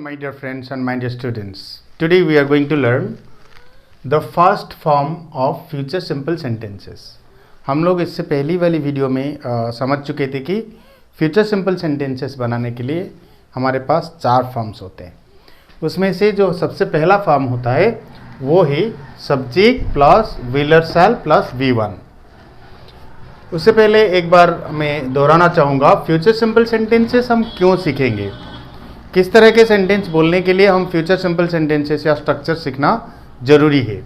my dear friends and my dear students. Today we are going to learn the first form of future simple sentences. हम लोग इससे पहली वाली video में समझ चुके थे कि फ्यूचर सिंपल सेंटेंसेस बनाने के लिए हमारे पास 4 फॉर्म्स होते हैं। उसमें से जो सबसे पहला फॉर्म होता है वो है सब्जेक्ट प्लस विल और शैल प्लस V1। उससे पहले एक बार मैं दोहराना चाहूँगा, फ्यूचर सिंपल सेंटेंसेस हम क्यों सीखेंगे, किस तरह के सेंटेंस बोलने के लिए हम फ्यूचर सिंपल सेंटेंसेस या स्ट्रक्चर सीखना जरूरी है।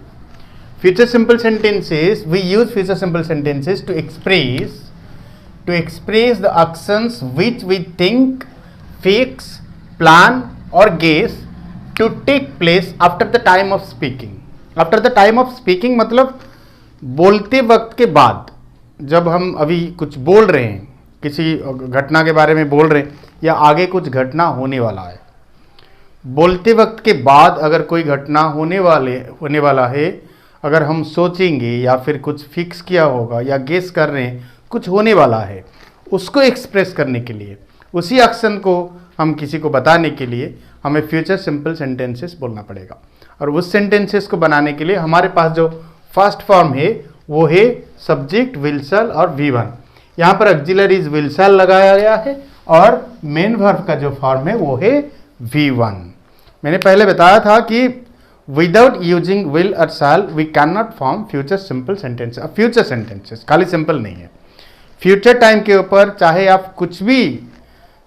Future simple sentences, we use future simple sentences to express the actions which we think, fix, plan और guess to take place after the time of speaking. After the time of speaking मतलब बोलते वक्त के बाद। जब हम अभी कुछ बोल रहे हैं, किसी घटना के बारे में बोल रहे हैं या आगे कुछ घटना होने वाला है, बोलते वक्त के बाद अगर कोई घटना होने वाला है, अगर हम सोचेंगे या फिर कुछ फिक्स किया होगा या गेस कर रहे हैं कुछ होने वाला है, उसको एक्सप्रेस करने के लिए, उसी एक्शन को हम किसी को बताने के लिए हमें फ्यूचर सिंपल सेंटेंसेस बोलना पड़ेगा। और उस सेंटेंसेस को बनाने के लिए हमारे पास जो फर्स्ट फॉर्म है वो है सब्जेक्ट, विल, शैल और V1। यहाँ पर ऑक्सिलरीज विल, शैल लगाया गया है और मेन वर्ब का जो फॉर्म है वो है V1। मैंने पहले बताया था कि विदाउट यूजिंग विल और shall we can not form future simple sentences. Future sentences खाली सिंपल नहीं है, फ्यूचर टाइम के ऊपर चाहे आप कुछ भी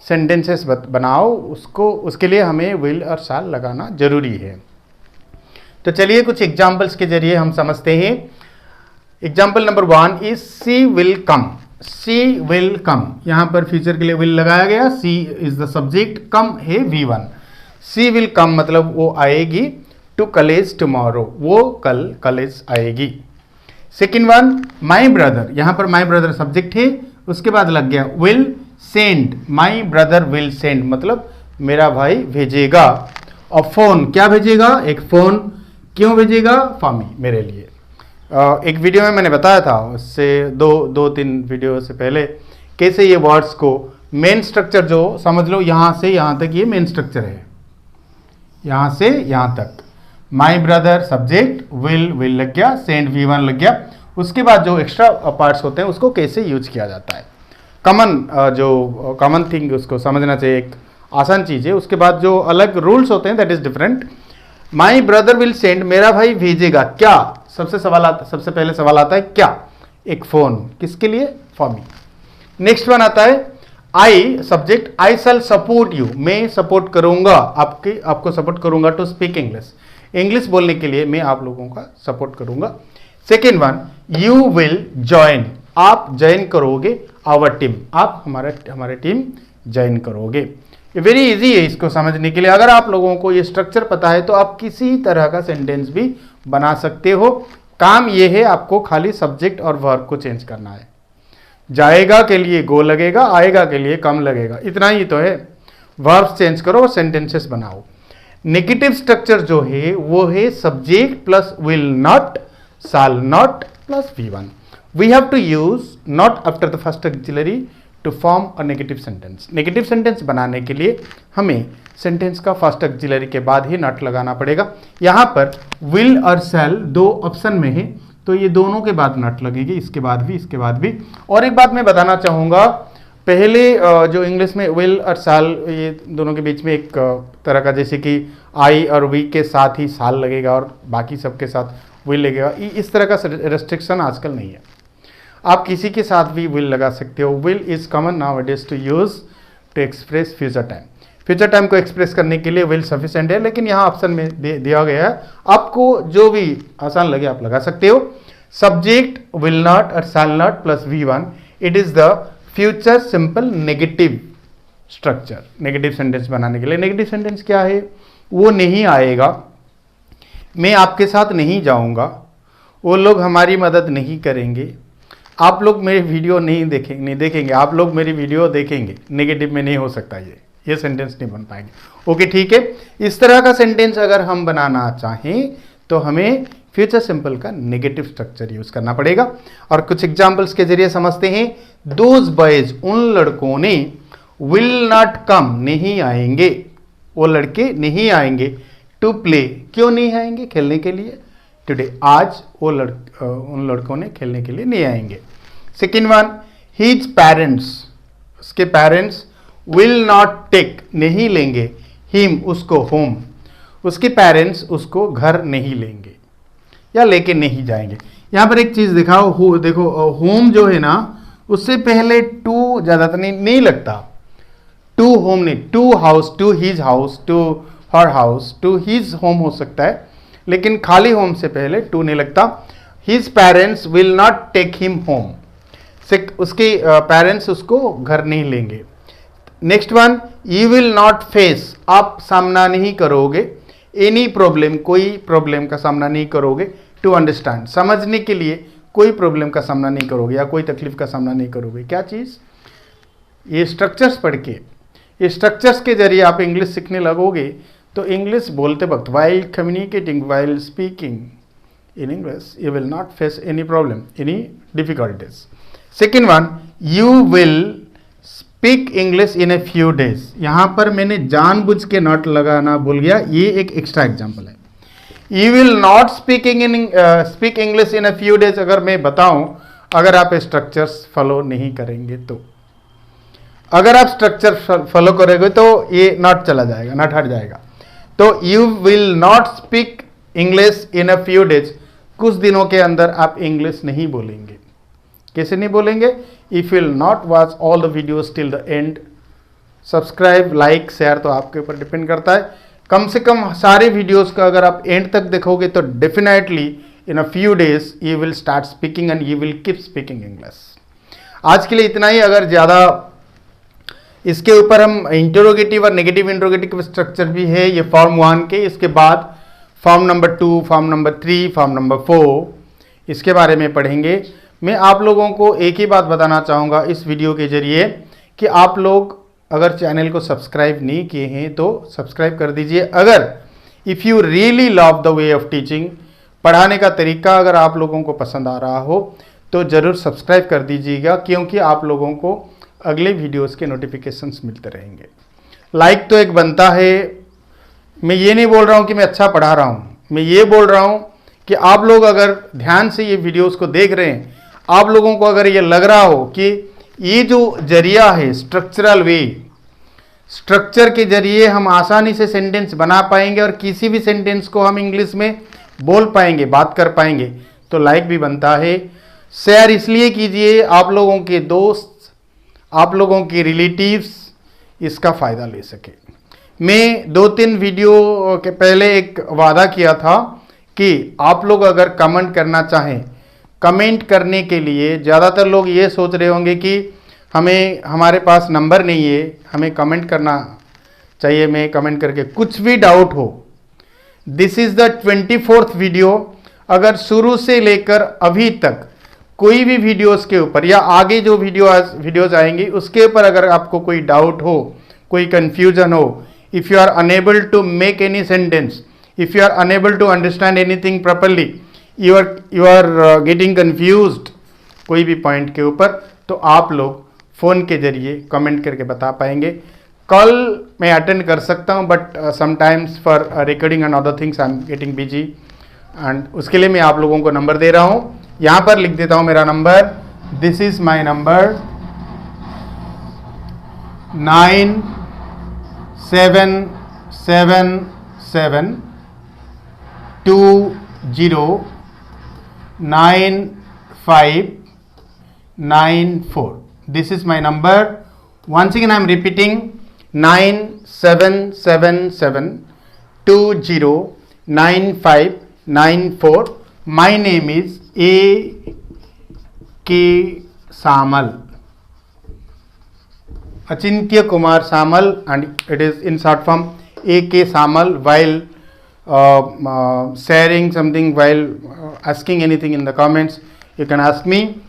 सेंटेंसेस बनाओ, उसके लिए हमें विल और शैल लगाना जरूरी है। तो चलिए कुछ एग्जाम्पल्स के जरिए हम समझते हैं। Example number 1 is she will come. She will come, यहाँ पर फ्यूचर के लिए विल लगाया गया, she is the subject, come है V1। सी विल कम मतलब वो आएगी टू कॉलेज टुमारो, वो कल कॉलेज आएगी। सेकेंड वन, माई ब्रदर, यहाँ पर माई ब्रदर सब्जेक्ट है, उसके बाद लग गया will send, my brother will send मतलब मेरा भाई भेजेगा। और फोन, क्या भेजेगा, एक फोन, क्यों भेजेगा, फॉर मी, मेरे लिए। एक वीडियो में मैंने बताया था, उससे दो तीन वीडियो से पहले, कैसे ये वर्ड्स को मेन स्ट्रक्चर जो समझ लो, यहाँ से यहाँ तक ये मेन स्ट्रक्चर है, यहाँ से यहाँ तक। माई ब्रदर सब्जेक्ट, विल लग गया, सेंड V1 लग गया। उसके बाद जो एक्स्ट्रा पार्ट्स होते हैं उसको कैसे यूज किया जाता है, कॉमन थिंग उसको समझना चाहिए, एक आसान चीज़ है। उसके बाद जो अलग रूल्स होते हैं that is different. My brother will send, मेरा भाई भेजेगा क्या, सबसे पहले सवाल आता है क्या, एक फोन, किसके लिए, फॉर मी। नेक्स्ट वन आता है I subject, I shall support you, मैं सपोर्ट करूंगा, आपको सपोर्ट करूंगा टू स्पीक इंग्लिश बोलने के लिए मैं आप लोगों का सपोर्ट करूंगा। Second one, you will join, आप ज्वाइन करोगे आवर टीम, आप हमारे टीम ज्वाइन करोगे। ये वेरी इजी है इसको समझने के लिए। अगर आप लोगों को ये स्ट्रक्चर पता है तो आप किसी तरह का सेंटेंस भी बना सकते हो। काम ये है आपको खाली सब्जेक्ट और वर्ब को चेंज करना है। जाएगा के लिए गो लगेगा, आएगा के लिए कम लगेगा, इतना ही तो है। वर्ब्स चेंज करो और सेंटेंसेस बनाओ। नेगेटिव स्ट्रक्चर जो है वो है subject plus will not, shall not plus V1। We have to use not after the first auxiliary to form a negative sentence. Negative sentence बनाने के लिए हमें सेंटेंस का फर्स्ट ऑक्सिलरी के बाद ही नॉट लगाना पड़ेगा। यहाँ पर विल और शैल 2 ऑप्शन में है, तो ये दोनों के बाद नॉट लगेगी, इसके बाद भी, इसके बाद भी। और एक बात मैं बताना चाहूँगा, पहले जो इंग्लिश में विल और शैल, ये दोनों के बीच में एक तरह का, जैसे कि आई और वी के साथ ही शैल लगेगा और बाकी सबके साथ विल लगेगा, इस तरह का रेस्ट्रिक्शन आजकल नहीं है। आप किसी के साथ भी विल लगा सकते हो। Will is common nowadays to use to express future time. Future time को एक्सप्रेस करने के लिए विल सफिशिएंट है, लेकिन यहाँ ऑप्शन में दिया गया है, आपको जो भी आसान लगे आप लगा सकते हो। सब्जेक्ट विल नॉट और शैल not plus V1, it is the future simple negative structure. Negative sentence बनाने के लिए, नेगेटिव सेंटेंस क्या है, वो नहीं आएगा, मैं आपके साथ नहीं जाऊँगा, वो लोग हमारी मदद नहीं करेंगे, आप लोग मेरी वीडियो नहीं देखेंगे, आप लोग मेरी वीडियो देखेंगे। नेगेटिव में नहीं हो सकता, ये सेंटेंस नहीं बन पाएंगे। ओके ठीक है, इस तरह का सेंटेंस अगर हम बनाना चाहें तो हमें फ्यूचर सिंपल का नेगेटिव स्ट्रक्चर यूज करना पड़ेगा। और कुछ एग्जांपल्स के जरिए समझते हैं। दोज बॉयज, उन लड़कों ने, विल नॉट कम, नहीं आएंगे, वो लड़के नहीं आएंगे टू प्ले। क्यों नहीं आएंगे? खेलने के लिए। टुडे, आज वो उन लड़कों ने खेलने के लिए नहीं आएंगे। सेकेंड वन, हिज पेरेंट्स, उसके पेरेंट्स विल नॉट टेक, नहीं लेंगे, हिम, उसको, होम, उसके पेरेंट्स उसको घर नहीं लेंगे या लेके नहीं जाएंगे। यहां पर एक चीज दिखाओ, देखो होम जो है ना उससे पहले टू ज्यादातर नहीं लगता। टू होम नहीं, to house, to his house, to her house, to his home हो सकता है, लेकिन खाली होम से पहले टू नहीं लगता। His parents will not take him home, उसके पेरेंट्स उसको घर नहीं लेंगे। Next one, you will not face, आप सामना नहीं करोगे, एनी प्रॉब्लम, कोई प्रॉब्लम का सामना नहीं करोगे, टू अंडरस्टैंड, समझने के लिए कोई प्रॉब्लम का सामना नहीं करोगे या कोई तकलीफ का सामना नहीं करोगे। क्या चीज़? ये स्ट्रक्चर्स पढ़ के, ये स्ट्रक्चर्स के जरिए आप इंग्लिश सीखने लगोगे तो इंग्लिश बोलते वक्त, while communicating, while speaking in English, you will not face any problem, any difficulties. Second one, you will speak English in a few days. यहाँ पर मैंने जानबूझ के नॉट लगाना भूल गया, ये एक एक्स्ट्रा एग्जाम्पल है। You will not speak English in a few days, अगर मैं बताऊं, अगर आप स्ट्रक्चर्स फॉलो नहीं करेंगे तो, अगर आप स्ट्रक्चर फॉलो करोगे तो ये नॉट चला जाएगा, नॉट हट जाएगा। तो you will not speak English in a few days, कुछ दिनों के अंदर आप इंग्लिश नहीं बोलेंगे। कैसे नहीं बोलेंगे? If will not watch all the videos till the end, subscribe, like, share तो आपके ऊपर डिपेंड करता है। कम से कम सारे वीडियोस का अगर आप एंड तक देखोगे तो definitely in a few days you will start speaking and you will keep speaking English. आज के लिए इतना ही। अगर ज़्यादा इसके ऊपर हम इंटरोगेटिव और नेगेटिव इंटरोगेटिव स्ट्रक्चर भी है, ये फॉर्म 1 के, इसके बाद form number 2, form number 3, form number 4, इसके बारे में पढ़ेंगे। मैं आप लोगों को एक ही बात बताना चाहूँगा इस वीडियो के जरिए कि आप लोग अगर चैनल को सब्सक्राइब नहीं किए हैं तो सब्सक्राइब कर दीजिए। अगर if you really love the way of teaching, पढ़ाने का तरीका अगर आप लोगों को पसंद आ रहा हो तो ज़रूर सब्सक्राइब कर दीजिएगा, क्योंकि आप लोगों को अगले वीडियोस के नोटिफिकेशंस मिलते रहेंगे। लाइक तो एक बनता है। मैं ये नहीं बोल रहा हूँ कि मैं अच्छा पढ़ा रहा हूँ, मैं ये बोल रहा हूँ कि आप लोग अगर ध्यान से ये वीडियोस को देख रहे हैं, आप लोगों को अगर ये लग रहा हो कि ये जो जरिया है स्ट्रक्चरल वे, स्ट्रक्चर के जरिए हम आसानी से सेंटेंस बना पाएंगे और किसी भी सेंटेंस को हम इंग्लिश में बोल पाएंगे, बात कर पाएंगे, तो लाइक भी बनता है। शेयर इसलिए कीजिए आप लोगों के दोस्त, आप लोगों के रिलेटिव्स इसका फ़ायदा ले सके। मैं 2-3 वीडियो के पहले एक वादा किया था कि आप लोग अगर कमेंट करना चाहें, कमेंट करने के लिए ज़्यादातर लोग ये सोच रहे होंगे कि हमारे पास नंबर नहीं है, हमें कमेंट करना चाहिए। मैं कमेंट करके कुछ भी डाउट हो, this is the 24th video. अगर शुरू से लेकर अभी तक कोई भी वीडियोस के ऊपर या आगे जो वीडियोस आएंगी उसके ऊपर अगर आपको कोई डाउट हो, कोई कंफ्यूजन हो, if you are unable to make any sentence, if you are unable to understand anything properly, you are getting confused कोई भी पॉइंट के ऊपर, तो आप लोग फ़ोन के जरिए कमेंट करके बता पाएंगे। कॉल मैं अटेंड कर सकता हूँ, but sometimes for recording and other things I am getting busy, and उसके लिए मैं आप लोगों को नंबर दे रहा हूँ। यहाँ पर लिख देता हूँ मेरा number, this is my number 9777209594. This is my number. Once again I am repeating, 9777209594. My name is A.K. Samal, Achintya Kumar Samal, and it is in short form A.K. Samal. While sharing something, while asking anything in the comments, you can ask me.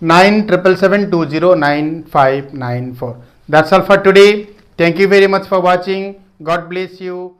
9777209594. That's all for today. Thank you very much for watching. God bless you.